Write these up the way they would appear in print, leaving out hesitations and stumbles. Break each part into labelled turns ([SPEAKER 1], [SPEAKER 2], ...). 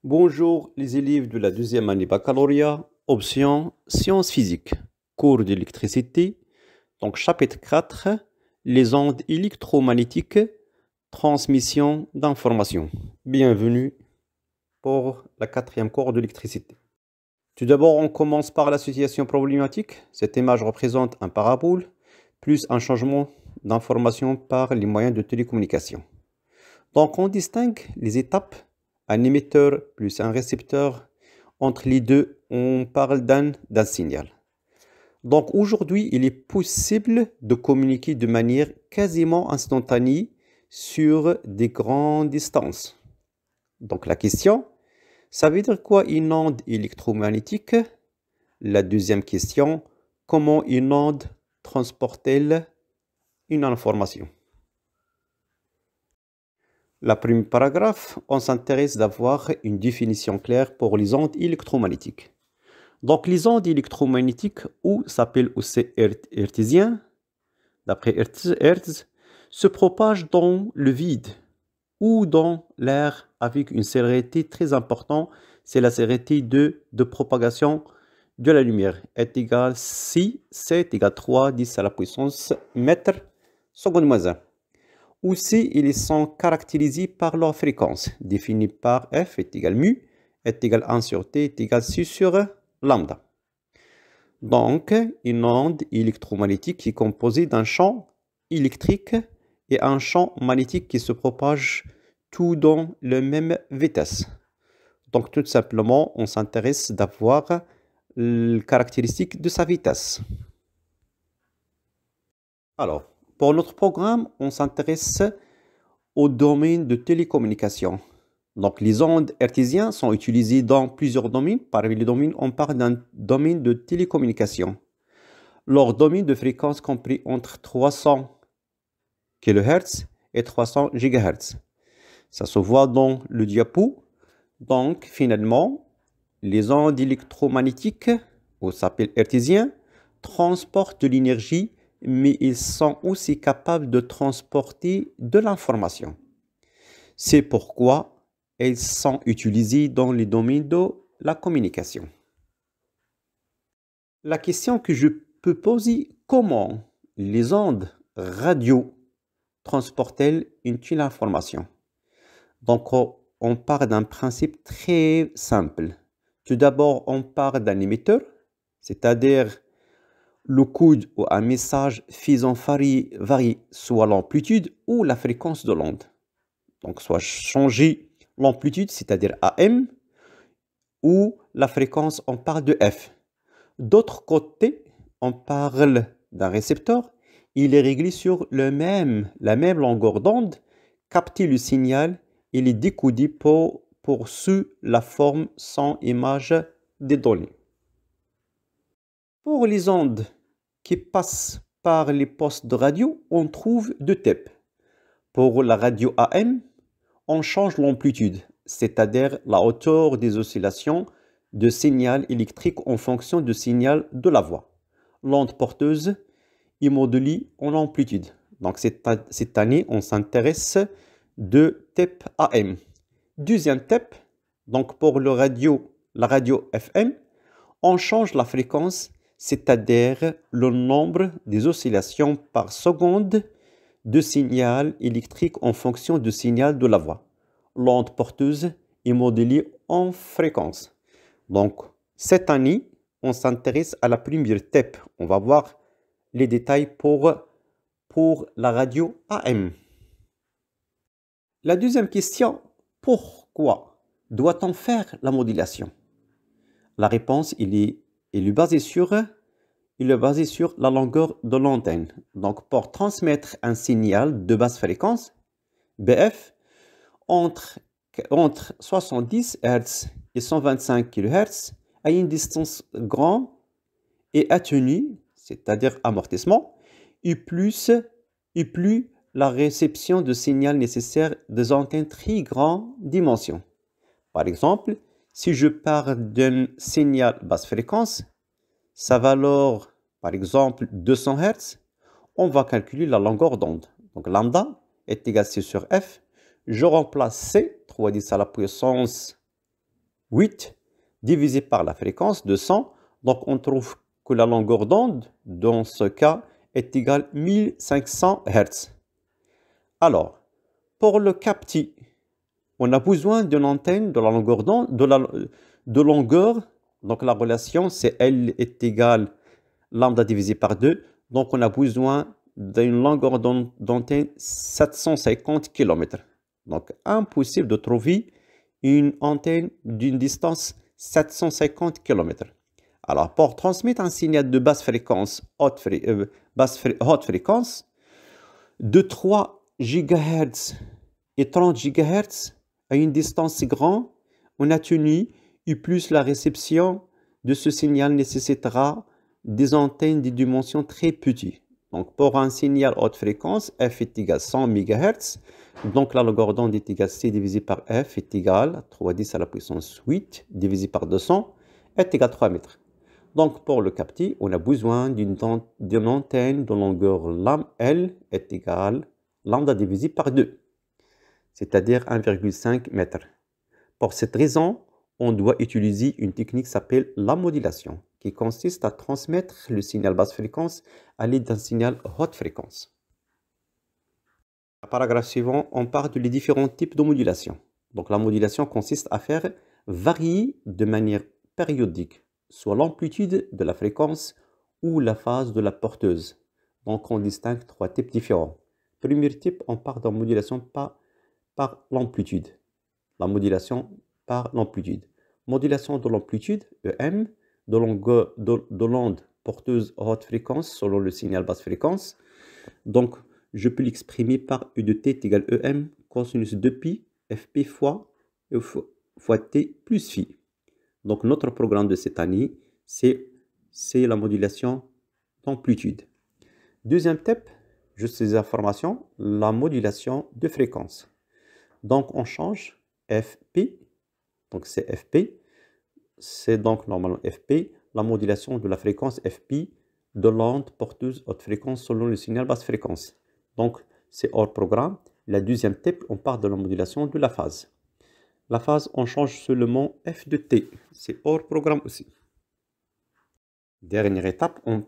[SPEAKER 1] Bonjour les élèves de la deuxième année baccalauréat, option sciences physiques, cours d'électricité, donc chapitre 4, les ondes électromagnétiques, transmission d'informations. Bienvenue pour la quatrième cours d'électricité. Tout d'abord, on commence par l'association problématique. Cette image représente un parabole plus un changement d'information par les moyens de télécommunication. Donc, on distingue les étapes, un émetteur plus un récepteur. Entre les deux, on parle d'un signal. Donc, aujourd'hui, il est possible de communiquer de manière quasiment instantanée sur des grandes distances. Donc, la question, ça veut dire quoi une onde électromagnétique? La deuxième question, comment une onde transporte-t-elle une information? Le premier paragraphe, on s'intéresse d'avoir une définition claire pour les ondes électromagnétiques. Donc, les ondes électromagnétiques, ou s'appellent aussi hertziennes, d'après Hertz, se propagent dans le vide ou dans l'air avec une célérité très importante. C'est la célérité de propagation de la lumière. Est égale 6, 7 égale 3, 10 à la puissance mètre seconde moins 1. Aussi, ils sont caractérisés par leur fréquence, définie par F est égal mu, est égal 1 sur T est égal 6 sur lambda. Donc, une onde électromagnétique est composée d'un champ électrique et un champ magnétique qui se propage tout dans la même vitesse. Donc, tout simplement, on s'intéresse d'avoir les caractéristiques de sa vitesse. Alors, pour notre programme, on s'intéresse au domaine de télécommunication. Donc, les ondes hertziennes sont utilisées dans plusieurs domaines. Parmi les domaines, on parle d'un domaine de télécommunication. Leur domaine de fréquence compris entre 300 kHz et 300 GHz. Ça se voit dans le diapo. Donc, finalement, les ondes électromagnétiques, ou s'appellent hertziennes, transportent de l'énergie, mais ils sont aussi capables de transporter de l'information. C'est pourquoi elles sont utilisées dans les domaines de la communication. La question que je peux poser, comment les ondes radio transportent-elles une telle information? Donc, on part d'un principe très simple. Tout d'abord, on part d'un émetteur, c'est-à-dire le code ou un message faisant varier soit l'amplitude ou la fréquence de l'onde. Donc, soit changer l'amplitude, c'est-à-dire AM, ou la fréquence, on parle de F. D'autre côté, on parle d'un récepteur. Il est réglé sur la même longueur d'onde. Capter le signal, il est décodé pour sous la forme sans image des données. Pour les ondes qui passent par les postes de radio, on trouve deux types. Pour la radio AM, on change l'amplitude, c'est-à-dire la hauteur des oscillations de signal électrique en fonction du signal de la voix. L'onde porteuse est modulée en amplitude. Donc cette année, on s'intéresse de type AM. Deuxième type, donc pour la radio FM, on change la fréquence, c'est-à-dire le nombre des oscillations par seconde de signal électrique en fonction du signal de la voix. L'onde porteuse est modulée en fréquence. Donc, cette année, on s'intéresse à la première type. On va voir les détails pour la radio AM. La deuxième question, pourquoi doit-on faire la modulation? La réponse, il est basé sur la longueur de l'antenne. Donc, pour transmettre un signal de basse fréquence, BF, entre 70 Hz et 125 kHz, à une distance grande et atténuée, c'est-à-dire amortissement, et plus la réception de signal nécessaire des antennes très grande dimension. Par exemple, si je pars d'un signal basse fréquence, sa valeur, par exemple, 200 Hz, on va calculer la longueur d'onde. Donc, lambda est égal à C sur F. Je remplace C, 3 10 à la puissance 8 divisé par la fréquence de 100. Donc, on trouve que la longueur d'onde, dans ce cas, est égale à 1500 Hz. Alors, pour le capti, on a besoin d'une antenne de la longueur d'onde, de longueur. Donc, la relation, c'est L est égale lambda divisé par 2. Donc, on a besoin d'une longueur d'antenne 750 km. Donc, impossible de trouver une antenne d'une distance 750 km. Alors, pour transmettre un signal de basse fréquence, haute fréquence, de 3 GHz et 30 GHz à une distance si grande, on a tenu et plus la réception de ce signal nécessitera des antennes de dimensions très petites. Donc, pour un signal haute fréquence, f est égal à 100 MHz. Donc, la longueur d'onde est égale à c divisé par f est égal à 310 à la puissance 8 divisé par 200 est égal à 3 mètres. Donc, pour le capti, on a besoin d'une antenne de longueur L est égale à lambda divisé par 2, c'est-à-dire 1,5 mètre. Pour cette raison, on doit utiliser une technique qui s'appelle la modulation, qui consiste à transmettre le signal basse fréquence à l'aide d'un signal haute fréquence. Au paragraphe suivant, on parle des différents types de modulation. Donc, la modulation consiste à faire varier de manière périodique soit l'amplitude de la fréquence ou la phase de la porteuse. Donc, on distingue trois types différents. Premier type, on parle de modulation par l'amplitude. La modulation par l'amplitude. Modulation de l'amplitude, EM, de l'onde porteuse haute fréquence selon le signal basse fréquence. Donc, je peux l'exprimer par U de T est égal à EM cosinus de pi Fp fois T plus phi. Donc, notre programme de cette année, c'est la modulation d'amplitude. Deuxième type, juste ces informations, la modulation de fréquence. Donc, on change Fp, donc c'est Fp, c'est donc normalement Fp, la modulation de la fréquence Fp de l'onde porteuse haute fréquence selon le signal basse fréquence. Donc, c'est hors programme. La deuxième type, on parle de la modulation de la phase. La phase, on change seulement f de t. C'est hors programme aussi. Dernière étape, on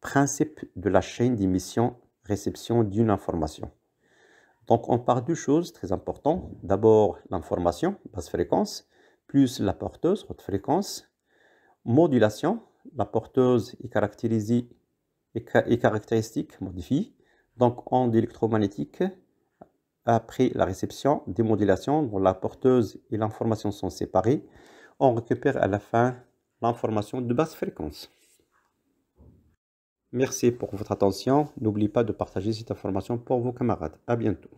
[SPEAKER 1] principe de la chaîne d'émission-réception d'une information. Donc, on parle de deux choses très importantes. D'abord, l'information, basse fréquence, plus la porteuse, haute fréquence. Modulation, la porteuse est caractéristique modifiée. Donc, onde électromagnétique. Après la réception des modulations dont la porteuse et l'information sont séparées, on récupère à la fin l'information de basse fréquence. Merci pour votre attention. N'oubliez pas de partager cette information pour vos camarades. À bientôt.